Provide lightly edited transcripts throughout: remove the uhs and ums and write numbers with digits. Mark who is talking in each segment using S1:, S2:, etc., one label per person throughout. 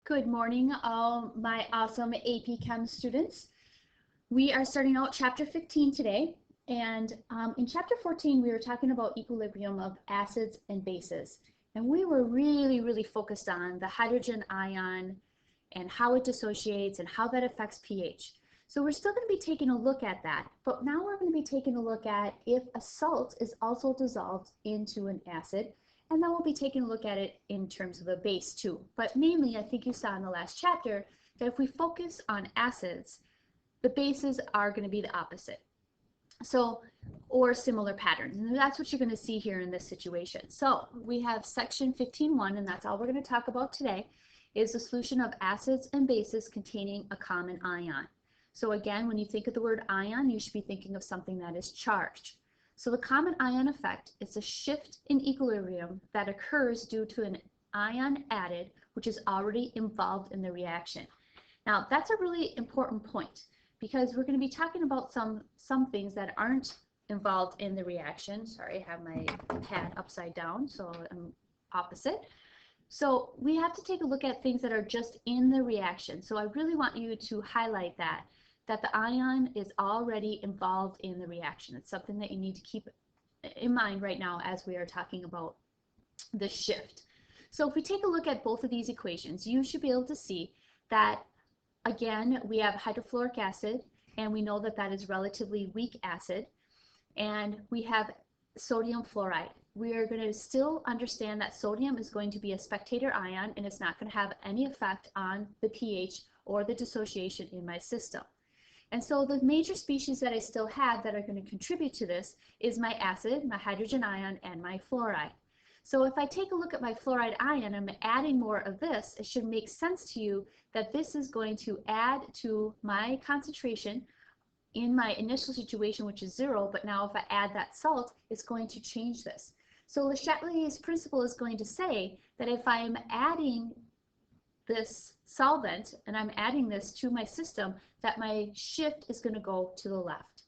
S1: Good morning, all my awesome AP Chem students. We are starting out chapter 15 today, and in chapter 14 we were talking about equilibrium of acids and bases, and we were really focused on the hydrogen ion and how it dissociates and how that affects pH. So we're still going to be taking a look at that, but now we're going to be taking a look at if a salt is also dissolved into an acid, and then we'll be taking a look at it in terms of a base too. But mainly, I think you saw in the last chapter that if we focus on acids, the bases are going to be the opposite. So, or similar patterns. And that's what you're going to see here in this situation. So we have section 15.1, and that's all we're going to talk about today, is the solution of acids and bases containing a common ion. So again, when you think of the word ion, you should be thinking of something that is charged. So the common ion effect is a shift in equilibrium that occurs due to an ion added, which is already involved in the reaction. Now, that's a really important point, because we're going to be talking about some things that aren't involved in the reaction. Sorry, I have my pad upside down, so I'm opposite. So we have to take a look at things that are just in the reaction. So I really want you to highlight that the ion is already involved in the reaction. It's something that you need to keep in mind right now as we are talking about the shift. So if we take a look at both of these equations, you should be able to see that, again, we have hydrofluoric acid, and we know that that is relatively weak acid, and we have sodium fluoride. We are going to still understand that sodium is going to be a spectator ion, and it's not going to have any effect on the pH or the dissociation in my system. And so the major species that I still have that are going to contribute to this is my acid, my hydrogen ion, and my fluoride. So if I take a look at my fluoride ion, I'm adding more of this, it should make sense to you that this is going to add to my concentration in my initial situation, which is 0, but now if I add that salt, it's going to change this. So Le Chatelier's principle is going to say that if I'm adding this solvent and I'm adding this to my system, that my shift is going to go to the left.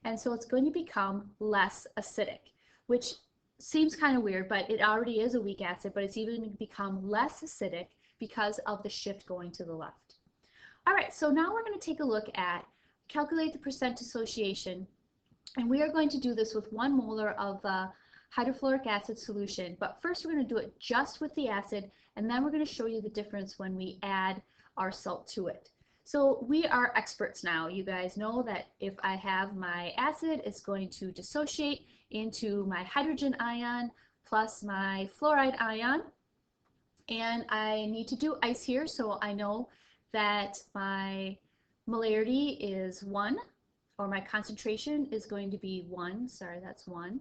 S1: And so it's going to become less acidic, which seems kind of weird, but it already is a weak acid, but it's even going to become less acidic because of the shift going to the left. All right, so now we're going to take a look at calculate the percent dissociation, and we are going to do this with 1 molar of hydrofluoric acid solution, but first we're going to do it just with the acid, and then we're going to show you the difference when we add our salt to it. So we are experts now. You guys know that if I have my acid, it's going to dissociate into my hydrogen ion plus my fluoride ion, and I need to do ice here, so I know that my molarity is 1, or my concentration is going to be 1. Sorry, that's 1.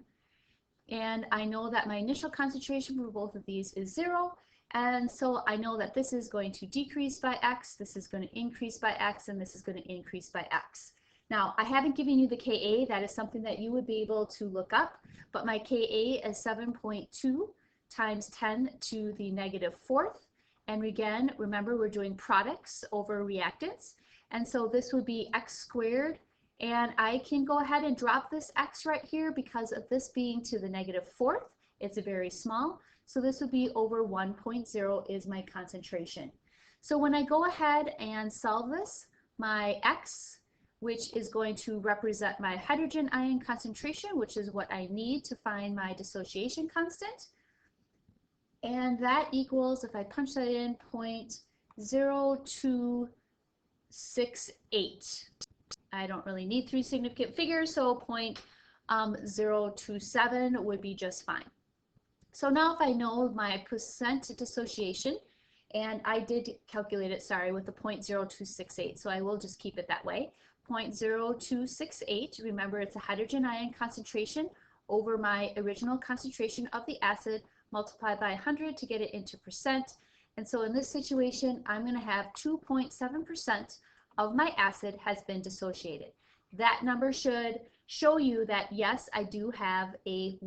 S1: And I know that my initial concentration for both of these is 0, and so I know that this is going to decrease by x, this is going to increase by x, and this is going to increase by x. Now, I haven't given you the Ka. That is something that you would be able to look up, but my Ka is 7.2 times 10 to the -4th. And again, remember, we're doing products over reactants, and so this would be x squared, and I can go ahead and drop this x right here because of this being to the -4th. It's very small, so this would be over 1.0 is my concentration. So when I go ahead and solve this, my x, which is going to represent my hydrogen ion concentration, which is what I need to find my dissociation constant, and that equals, if I punch that in, 0.0268. I don't really need 3 significant figures, so 0.027 would be just fine. So now if I know my percent dissociation, and I did calculate it, sorry, with the 0.0268, so I will just keep it that way. 0.0268, remember it's a hydrogen ion concentration over my original concentration of the acid, multiplied by 100 to get it into percent. And so in this situation, I'm going to have 2.7% of my acid has been dissociated. That number should show you that, yes, I do have a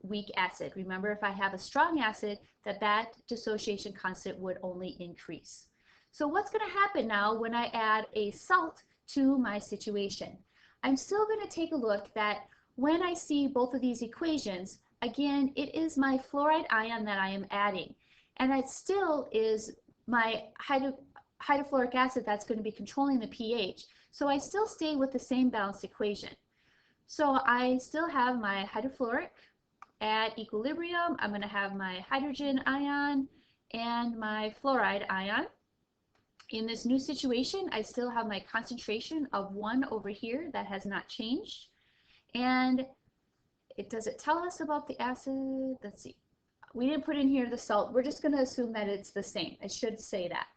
S1: weak acid. Remember, if I have a strong acid, that dissociation constant would only increase. So what's going to happen now when I add a salt to my situation? I'm still going to take a look that when I see both of these equations, again, it is my fluoride ion that I am adding, and it still is my hydrofluoric acid that's going to be controlling the pH. So I still stay with the same balanced equation. So I still have my hydrofluoric at equilibrium. I'm going to have my hydrogen ion and my fluoride ion. In this new situation, I still have my concentration of 1 over here that has not changed. And does it tell us about the acid? Let's see. We didn't put in here the salt. We're just going to assume that it's the same. It should say that.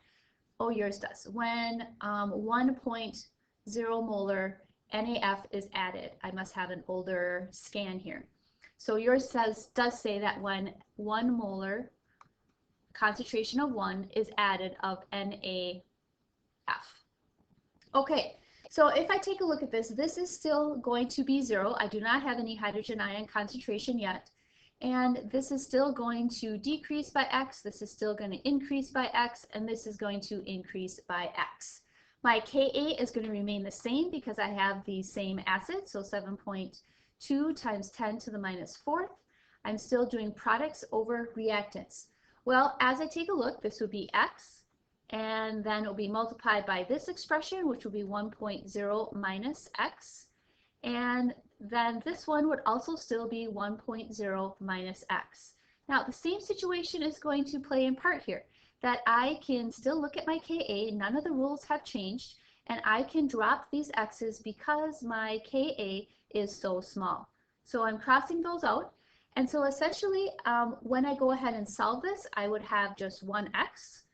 S1: Oh, yours does. When 1.0 molar NaF is added. I must have an older scan here. So yours does say that when 1 molar concentration of 1 is added of NaF. Okay, so if I take a look at this, this is still going to be 0. I do not have any hydrogen ion concentration yet. And this is still going to decrease by x, this is still going to increase by x, and this is going to increase by x. My Ka is going to remain the same because I have the same acid, so 7.2 times 10 to the minus 4th. I'm still doing products over reactants. Well, as I take a look, this would be x, and then it will be multiplied by this expression, which will be 1.0 minus x, and then this one would also still be 1.0 minus x. Now, the same situation is going to play in part here, that I can still look at my Ka, none of the rules have changed, and I can drop these x's because my Ka is so small. So I'm crossing those out, and so essentially when I go ahead and solve this, I would have just 1x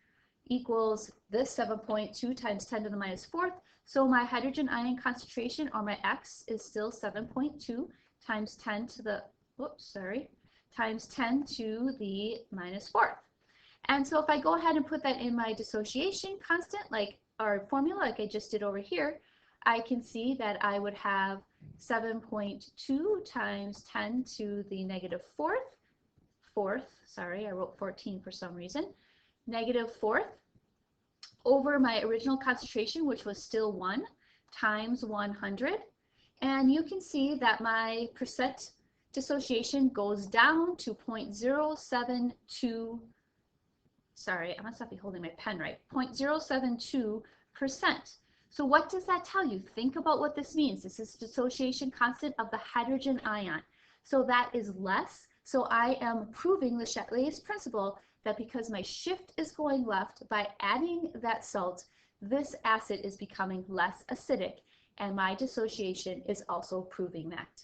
S1: equals this 7.2 times 10 to the minus 4th. So my hydrogen ion concentration, or my x, is still 7.2 times 10 to the, times 10 to the minus 4th. And so if I go ahead and put that in my dissociation constant, or formula, like I just did over here, I can see that I would have 7.2 times 10 to the negative 4th, sorry, I wrote 14 for some reason, negative 4th, over my original concentration, which was still 1, times 100. And you can see that my percent dissociation goes down to 0.072, sorry, I must not be holding my pen right, 0.072%. So what does that tell you? Think about what this means. This is dissociation constant of the hydrogen ion. So that is less. So I am proving Le Chatelier's principle that because my shift is going left, by adding that salt, this acid is becoming less acidic, and my dissociation is also proving that.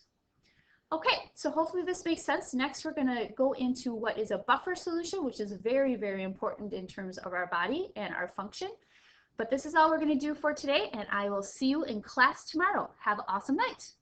S1: Okay, so hopefully this makes sense. Next, we're going to go into what is a buffer solution, which is very, very important in terms of our body and our function. But this is all we're going to do for today, and I will see you in class tomorrow. Have an awesome night.